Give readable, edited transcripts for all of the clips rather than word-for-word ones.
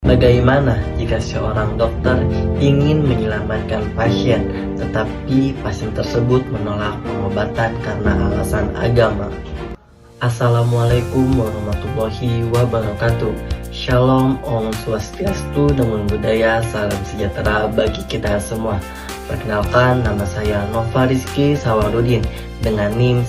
Bagaimana jika seorang dokter ingin menyelamatkan pasien, tetapi pasien tersebut menolak pengobatan karena alasan agama? Assalamualaikum warahmatullahi wabarakatuh. Shalom, Om Swastiastu, Namo Buddhaya, salam sejahtera bagi kita semua. Perkenalkan, nama saya Nova Rizky Sawarudin dengan NIM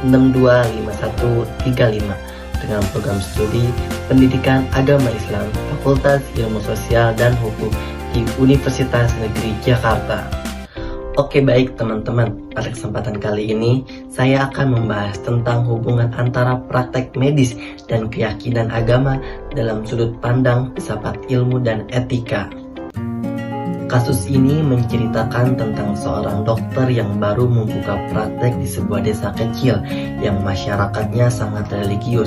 1404625135 dengan program studi Pendidikan Agama Islam Fakultas Ilmu Sosial dan Hukum di Universitas Negeri Jakarta. Oke, baik teman-teman, pada kesempatan kali ini saya akan membahas tentang hubungan antara praktek medis dan keyakinan agama dalam sudut pandang filsafat ilmu dan etika. Kasus ini menceritakan tentang seorang dokter yang baru membuka praktek di sebuah desa kecil yang masyarakatnya sangat religius.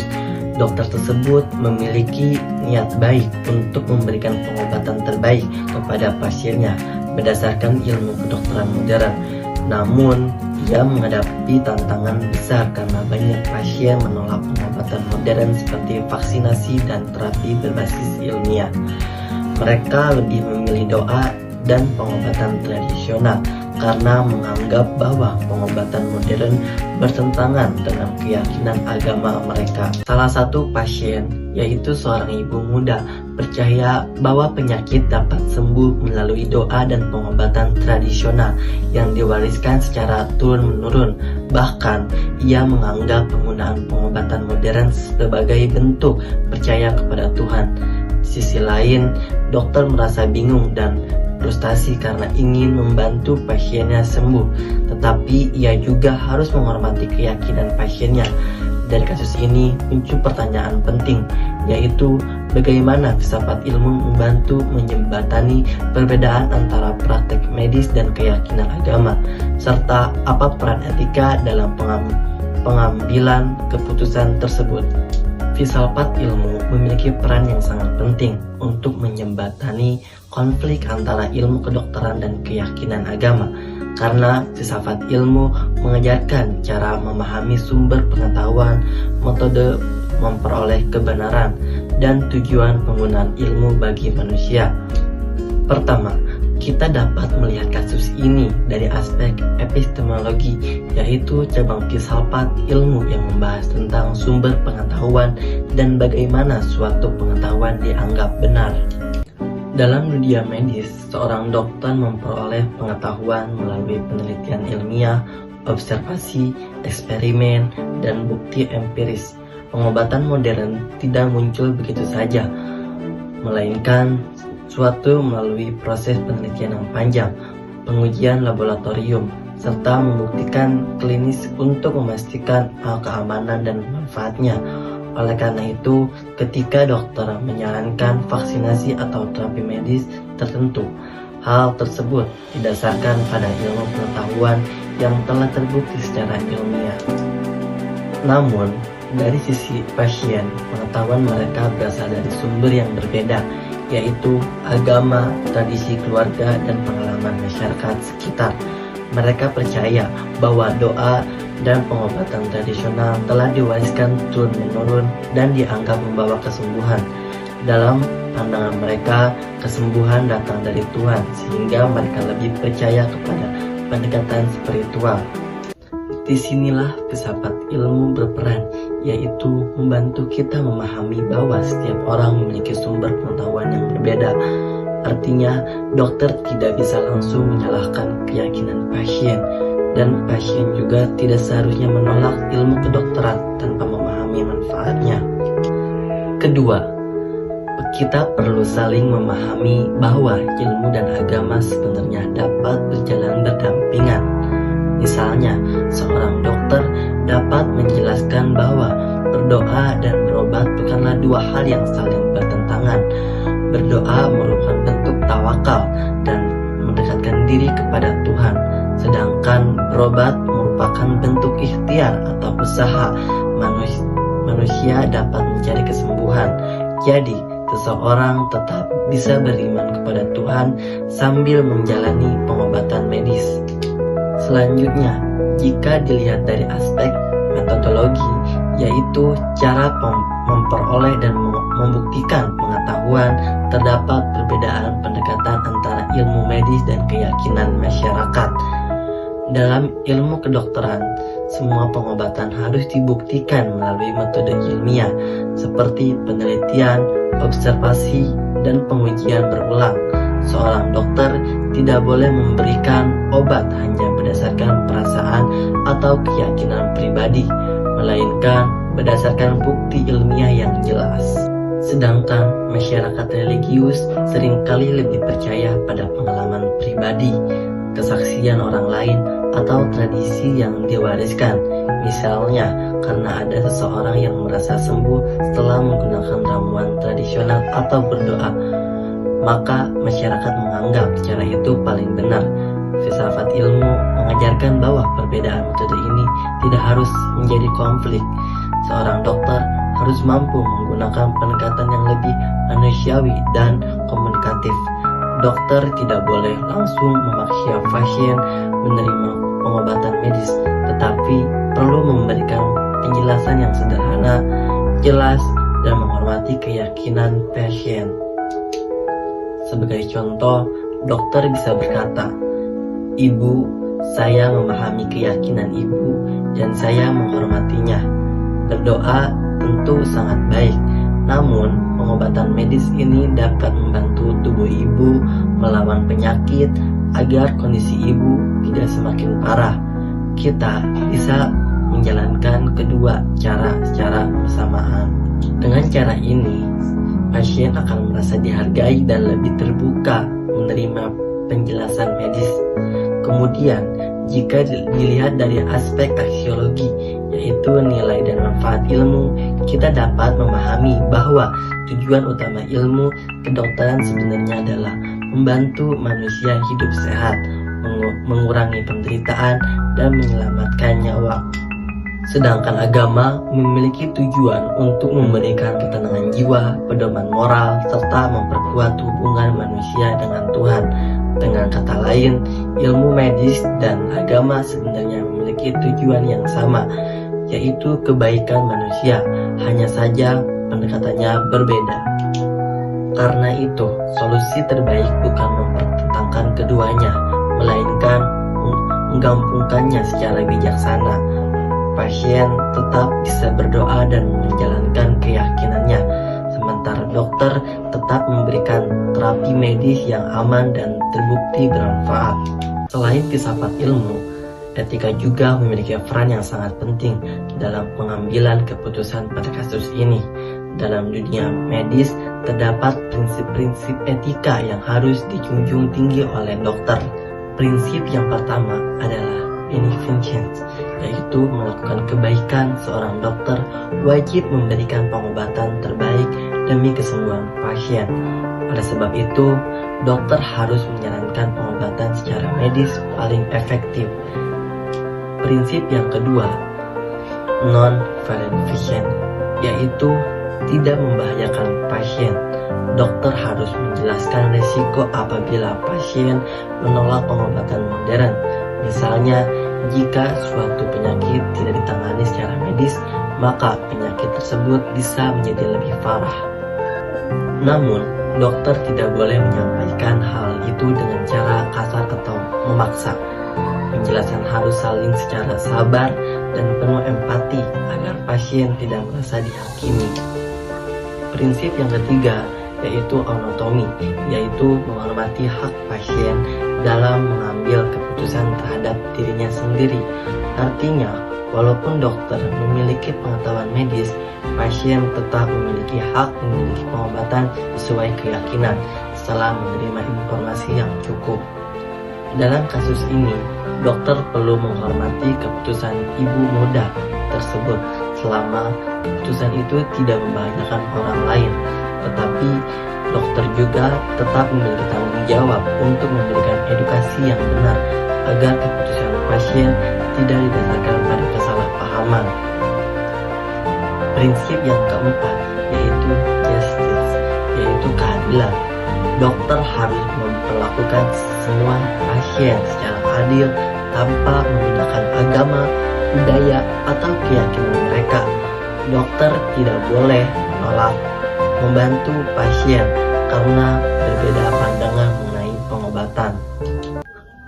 Dokter tersebut memiliki niat baik untuk memberikan pengobatan terbaik kepada pasiennya berdasarkan ilmu kedokteran modern. Namun, ia menghadapi tantangan besar karena banyak pasien menolak pengobatan modern seperti vaksinasi dan terapi berbasis ilmiah. Mereka lebih memilih doa dan pengobatan tradisional karena menganggap bahwa pengobatan modern bertentangan dengan keyakinan agama mereka. Salah satu pasien, yaitu seorang ibu muda, percaya bahwa penyakit dapat sembuh melalui doa dan pengobatan tradisional yang diwariskan secara turun-menurun. Bahkan, ia menganggap penggunaan pengobatan modern sebagai bentuk percaya kepada Tuhan. Di sisi lain, dokter merasa bingung dan frustasi karena ingin membantu pasiennya sembuh, tetapi ia juga harus menghormati keyakinan pasiennya. Dari kasus ini muncul pertanyaan penting, yaitu bagaimana filsafat ilmu membantu menjembatani perbedaan antara praktek medis dan keyakinan agama, serta apa peran etika dalam pengambilan keputusan tersebut. Filsafat ilmu memiliki peran yang sangat penting untuk menjembatani konflik antara ilmu kedokteran dan keyakinan agama, karena filsafat ilmu mengajarkan cara memahami sumber pengetahuan, metode memperoleh kebenaran, dan tujuan penggunaan ilmu bagi manusia. Pertama, kita dapat melihat kasus ini dari aspek epistemologi, yaitu cabang filsafat ilmu yang membahas tentang sumber pengetahuan dan bagaimana suatu pengetahuan dianggap benar. Dalam dunia medis, seorang dokter memperoleh pengetahuan melalui penelitian ilmiah, observasi, eksperimen, dan bukti empiris. Pengobatan modern tidak muncul begitu saja, melainkan suatu melalui proses penelitian yang panjang, pengujian laboratorium, serta membuktikan klinis untuk memastikan keamanan dan manfaatnya. Oleh karena itu, ketika dokter menyarankan vaksinasi atau terapi medis tertentu, hal tersebut didasarkan pada ilmu pengetahuan yang telah terbukti secara ilmiah. Namun, dari sisi pasien, pengetahuan mereka berasal dari sumber yang berbeda, yaitu agama, tradisi keluarga, dan pengalaman masyarakat sekitar. Mereka percaya bahwa doa dan pengobatan tradisional telah diwariskan turun-menurun dan dianggap membawa kesembuhan. Dalam pandangan mereka, kesembuhan datang dari Tuhan, sehingga mereka lebih percaya kepada pendekatan spiritual. Disinilah filsafat ilmu berperan, yaitu membantu kita memahami bahwa setiap orang memiliki sumber pengetahuan yang berbeda. Artinya, dokter tidak bisa langsung menyalahkan keyakinan pasien, dan pasien juga tidak seharusnya menolak ilmu kedokteran tanpa memahami manfaatnya. Kedua, kita perlu saling memahami bahwa ilmu dan agama sebenarnya dapat berjalan berdampingan. Misalnya, seorang dokter dapat menjelaskan bahwa berdoa dan berobat bukanlah dua hal yang saling bertentangan. Berdoa merupakan bentuk tawakal dan mendekatkan diri kepada Tuhan, sedangkan berobat merupakan bentuk ikhtiar atau usaha manusia dapat mencari kesembuhan. Jadi, seseorang tetap bisa beriman kepada Tuhan sambil menjalani pengobatan medis. Selanjutnya, jika dilihat dari aspek metodologi, yaitu cara memperoleh dan membuktikan pengetahuan, terdapat perbedaan pendekatan antara ilmu medis dan keyakinan masyarakat. Dalam ilmu kedokteran, semua pengobatan harus dibuktikan melalui metode ilmiah seperti penelitian, observasi, dan pengujian berulang. Seorang dokter tidak boleh memberikan obat hanya berdasarkan perasaan atau keyakinan pribadi, melainkan berdasarkan bukti ilmiah yang jelas. Sedangkan masyarakat religius seringkali lebih percaya pada pengalaman pribadi, kesaksian orang lain, atau tradisi yang diwariskan. Misalnya, karena ada seseorang yang merasa sembuh setelah menggunakan ramuan tradisional atau berdoa, maka masyarakat menganggap cara itu paling benar. Filsafat ilmu mengajarkan bahwa perbedaan metode ini tidak harus menjadi konflik. Seorang dokter harus mampu menggunakan pendekatan yang lebih manusiawi dan komunikatif. Dokter tidak boleh langsung memaksa pasien menerima pengobatan medis, tetapi perlu memberikan penjelasan yang sederhana, jelas, dan menghormati keyakinan pasien. Sebagai contoh, dokter bisa berkata, "Ibu, saya memahami keyakinan ibu dan saya menghormatinya. Berdoa tentu sangat baik, namun pengobatan medis ini dapat membantu tubuh ibu melawan penyakit agar kondisi ibu tidak semakin parah. Kita bisa menjalankan kedua cara secara bersamaan." Dengan cara ini, pasien akan merasa dihargai dan lebih terbuka menerima penjelasan medis. Kemudian, jika dilihat dari aspek aksiologi, yaitu nilai dan manfaat ilmu, kita dapat memahami bahwa tujuan utama ilmu kedokteran sebenarnya adalah membantu manusia hidup sehat, mengurangi penderitaan, dan menyelamatkan nyawa. Sedangkan agama memiliki tujuan untuk memberikan ketenangan jiwa, pedoman moral, serta memperkuat hubungan manusia dengan Tuhan. Dengan kata lain, ilmu medis dan agama sebenarnya memiliki tujuan yang sama, yaitu kebaikan manusia, hanya saja pendekatannya berbeda. Karena itu, solusi terbaik bukan mempertentangkan keduanya, melainkan menggabungkannya secara bijaksana. Pasien tetap bisa berdoa dan menjalankan keyakinannya, sementara dokter tetap memberikan terapi medis yang aman dan terbukti bermanfaat. Selain filsafat ilmu, etika juga memiliki peran yang sangat penting dalam pengambilan keputusan pada kasus ini. Dalam dunia medis, terdapat prinsip-prinsip etika yang harus dijunjung tinggi oleh dokter. Prinsip yang pertama adalah beneficence, yaitu melakukan kebaikan. Seorang dokter wajib memberikan pengobatan terbaik demi kesembuhan pasien. Pada sebab itu, dokter harus menyarankan pengobatan secara medis paling efektif. Prinsip yang kedua, non-violent, yaitu tidak membahayakan pasien. Dokter harus menjelaskan risiko apabila pasien menolak pengobatan modern. Misalnya, jika suatu penyakit tidak ditangani secara medis, maka penyakit tersebut bisa menjadi lebih parah. Namun, dokter tidak boleh menyampaikan hal itu dengan cara kasar atau memaksa. Penjelasan harus saling secara sabar dan penuh empati agar pasien tidak merasa dihakimi. Prinsip yang ketiga yaitu autonomi, yaitu menghormati hak pasien dalam mengambil keputusan terhadap dirinya sendiri. Artinya, walaupun dokter memiliki pengetahuan medis, pasien tetap memiliki hak memiliki pengobatan sesuai keyakinan setelah menerima informasi yang cukup. Dalam kasus ini, dokter perlu menghormati keputusan ibu muda tersebut selama keputusan itu tidak membahayakan orang lain. Tetapi dokter juga tetap memiliki tanggung jawab untuk memberikan edukasi yang benar agar keputusan pasien tidak didasarkan pada kesalahpahaman. Prinsip yang keempat yaitu justice, yaitu keadilan. Dokter harus memperlakukan semua pasien secara adil tanpa membedakan agama, budaya, atau keyakinan mereka. Dokter tidak boleh menolak membantu pasien karena berbeda pandangan mengenai pengobatan.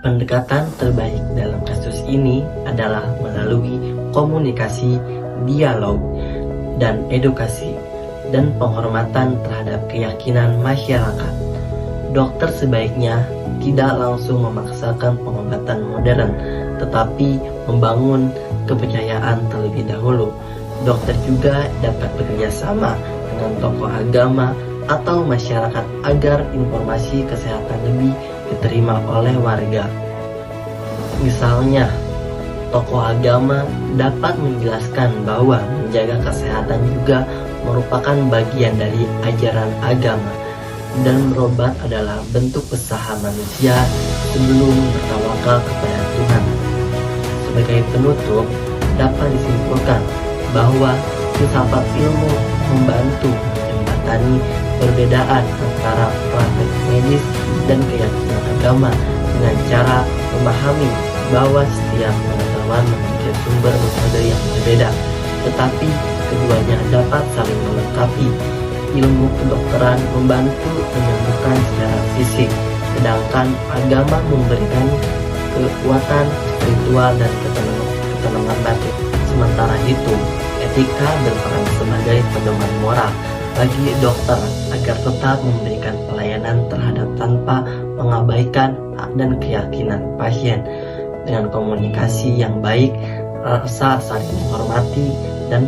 Pendekatan terbaik dalam kasus ini adalah melalui komunikasi, dialog, dan edukasi, dan penghormatan terhadap keyakinan masyarakat. Dokter sebaiknya tidak langsung memaksakan pengobatan modern, tetapi membangun kepercayaan terlebih dahulu. Dokter juga dapat bekerja sama dengan tokoh agama atau masyarakat agar informasi kesehatan lebih diterima oleh warga. Misalnya, tokoh agama dapat menjelaskan bahwa menjaga kesehatan juga merupakan bagian dari ajaran agama, dan berobat adalah bentuk usaha manusia sebelum bertawakal kepada Tuhan. Sebagai penutup, dapat disimpulkan bahwa filsafat ilmu membantu menjembatani perbedaan antara praktek medis dan keyakinan agama dengan cara memahami bahwa setiap pengetahuan memiliki sumber metode yang berbeda, tetapi keduanya dapat saling melengkapi. Ilmu kedokteran membantu menyembuhkan secara fisik, sedangkan agama memberikan kekuatan spiritual dan ketenangan batin. Sementara itu, etika berperan sebagai pedoman moral bagi dokter agar tetap memberikan pelayanan terhadap tanpa mengabaikan hak dan keyakinan pasien. Dengan komunikasi yang baik, rasa saling menghormati, dan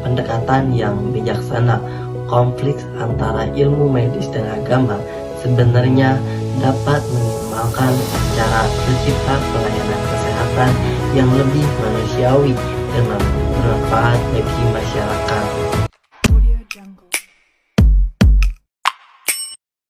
pendekatan yang bijaksana, konflik antara ilmu medis dan agama sebenarnya dapat minimalkan cara tercipta pelayanan kesehatan yang lebih manusiawi dan bermanfaat bagi masyarakat.